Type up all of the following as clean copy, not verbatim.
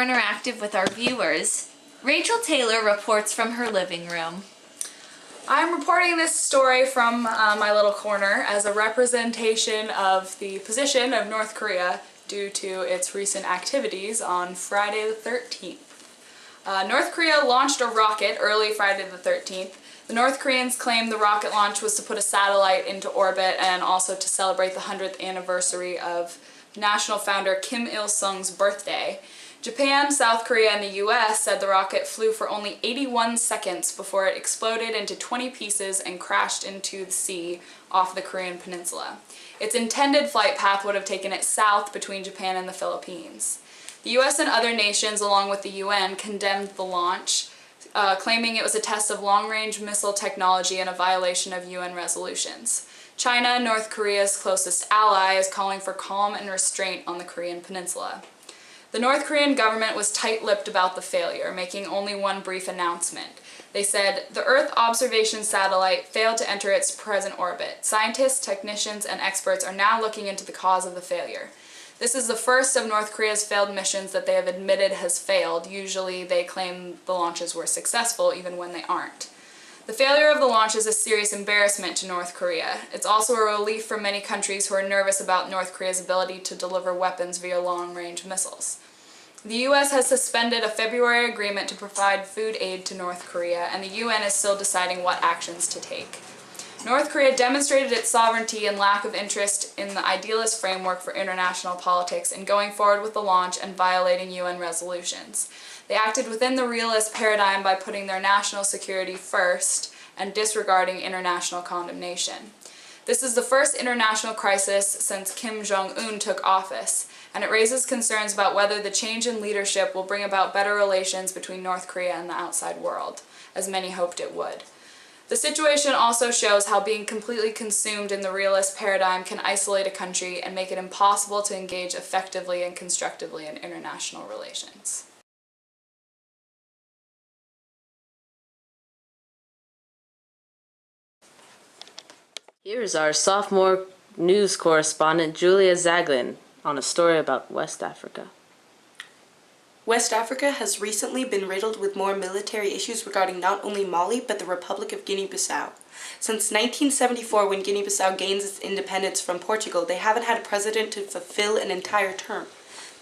interactive with our viewers, Rachel Taylor reports from her living room. I'm reporting this story from my little corner as a representation of the position of North Korea due to its recent activities on Friday the 13th. North Korea launched a rocket early Friday the 13th. The North Koreans claimed the rocket launch was to put a satellite into orbit and also to celebrate the 100th anniversary of national founder Kim Il-sung's birthday. Japan, South Korea, and the US said the rocket flew for only 81 seconds before it exploded into 20 pieces and crashed into the sea off the Korean peninsula. Its intended flight path would have taken it south between Japan and the Philippines. The US and other nations, along with the UN, condemned the launch, claiming it was a test of long-range missile technology and a violation of UN resolutions. China, North Korea's closest ally, is calling for calm and restraint on the Korean peninsula. The North Korean government was tight-lipped about the failure, making only one brief announcement. They said, "The Earth observation satellite failed to enter its present orbit. Scientists, technicians, and experts are now looking into the cause of the failure." This is the first of North Korea's failed missions that they have admitted has failed. Usually they claim the launches were successful, even when they aren't. The failure of the launch is a serious embarrassment to North Korea. It's also a relief for many countries who are nervous about North Korea's ability to deliver weapons via long-range missiles. The US has suspended a February agreement to provide food aid to North Korea, and the UN is still deciding what actions to take. North Korea demonstrated its sovereignty and lack of interest in the idealist framework for international politics in going forward with the launch and violating UN resolutions. They acted within the realist paradigm by putting their national security first and disregarding international condemnation. This is the first international crisis since Kim Jong-un took office, and it raises concerns about whether the change in leadership will bring about better relations between North Korea and the outside world, as many hoped it would. The situation also shows how being completely consumed in the realist paradigm can isolate a country and make it impossible to engage effectively and constructively in international relations. Here's our sophomore news correspondent Julia Zaglin on a story about West Africa. West Africa has recently been riddled with more military issues regarding not only Mali, but the Republic of Guinea-Bissau. Since 1974, when Guinea-Bissau gains its independence from Portugal, they haven't had a president to fulfill an entire term.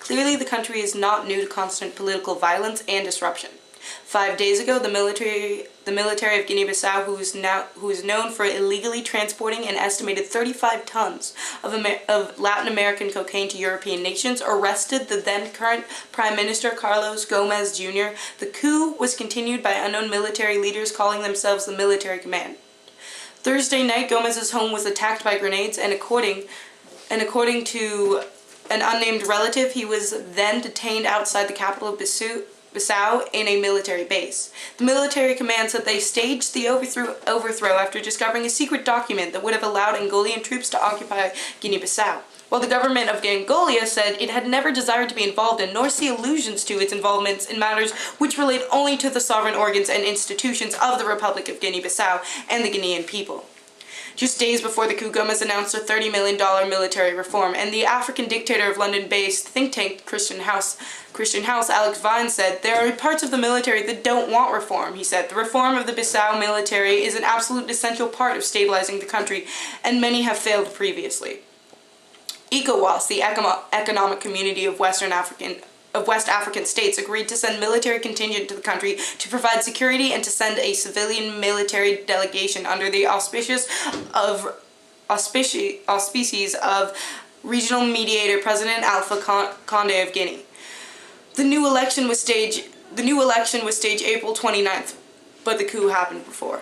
Clearly, the country is not new to constant political violence and disruption. 5 days ago, the military of Guinea-Bissau, who is known for illegally transporting an estimated 35 tons of Latin American cocaine to European nations, arrested the then-current Prime Minister Carlos Gomez Jr. The coup was continued by unknown military leaders calling themselves the Military Command. Thursday night, Gomez's home was attacked by grenades, and according to an unnamed relative, he was then detained outside the capital of Bissau in a military base. The military command said they staged the overthrow after discovering a secret document that would have allowed Angolan troops to occupy Guinea-Bissau, while the government of Angola said it had never desired to be involved in nor see allusions to its involvements in matters which relate only to the sovereign organs and institutions of the Republic of Guinea-Bissau and the Guinean people. Just days before the coup, Gomez announced a $30 million military reform, and the African dictator of London-based think tank Christian House, Alex Vine, said, "There are parts of the military that don't want reform," he said. "The reform of the Bissau military is an absolute essential part of stabilizing the country, and many have failed previously." ECOWAS, the economic community of West African states, agreed to send military contingent to the country to provide security and to send a civilian military delegation under the auspices of regional mediator President Alpha Condé of Guinea. The new election was staged April 29th, but the coup happened before.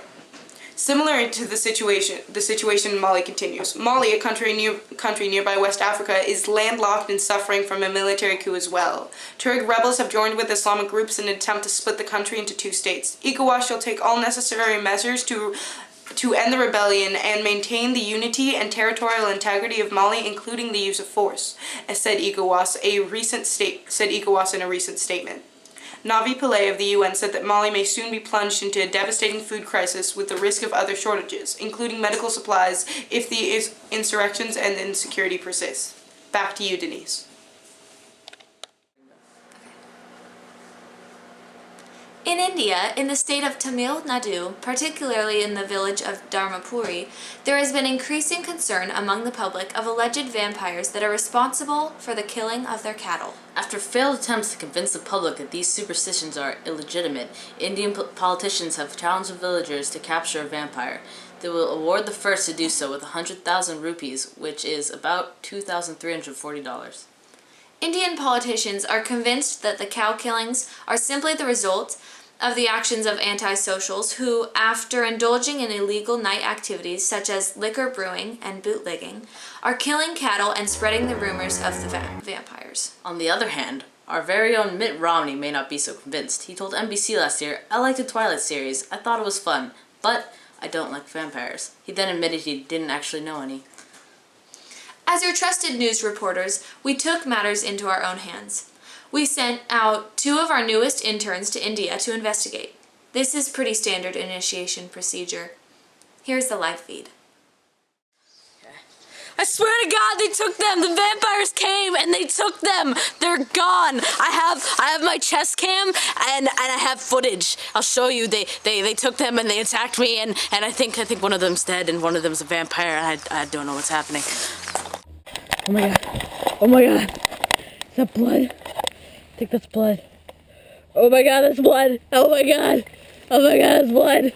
Similar to the situation in Mali continues. Mali, a country nearby West Africa, is landlocked and suffering from a military coup as well. Tuareg rebels have joined with Islamic groups in an attempt to split the country into two states. ECOWAS shall take all necessary measures to end the rebellion and maintain the unity and territorial integrity of Mali, including the use of force, as said ECOWAS in a recent statement. Navi Pillay of the UN said that Mali may soon be plunged into a devastating food crisis with the risk of other shortages, including medical supplies, if the insurrections and insecurity persist. Back to you, Denise. In India, in the state of Tamil Nadu, particularly in the village of Dharmapuri, there has been increasing concern among the public of alleged vampires that are responsible for the killing of their cattle. After failed attempts to convince the public that these superstitions are illegitimate, Indian politicians have challenged villagers to capture a vampire. They will award the first to do so with 100,000 rupees, which is about $2,340. Indian politicians are convinced that the cow killings are simply the result of the actions of antisocials who, after indulging in illegal night activities such as liquor brewing and bootlegging, are killing cattle and spreading the rumors of the vampires. On the other hand, our very own Mitt Romney may not be so convinced. He told NBC last year, "I liked the Twilight series, I thought it was fun, but I don't like vampires." He then admitted he didn't actually know any. As your trusted news reporters, we took matters into our own hands. We sent out 2 of our newest interns to India to investigate. This is pretty standard initiation procedure. Here's the live feed. I swear to God, they took them. The vampires came and they took them. They're gone. I have my chest cam and I have footage. I'll show you. They took them and they attacked me and I think one of them's dead and one of them's a vampire. I don't know what's happening. Oh my God. Oh my God. Is that blood? I think that's blood. Oh my God, that's blood. Oh my God. Oh my God, that's blood.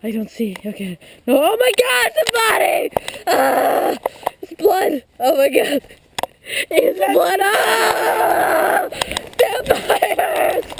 I don't see. Okay. No. Oh my God, it's a body. It's blood. Oh my God. It's blood. Vampires.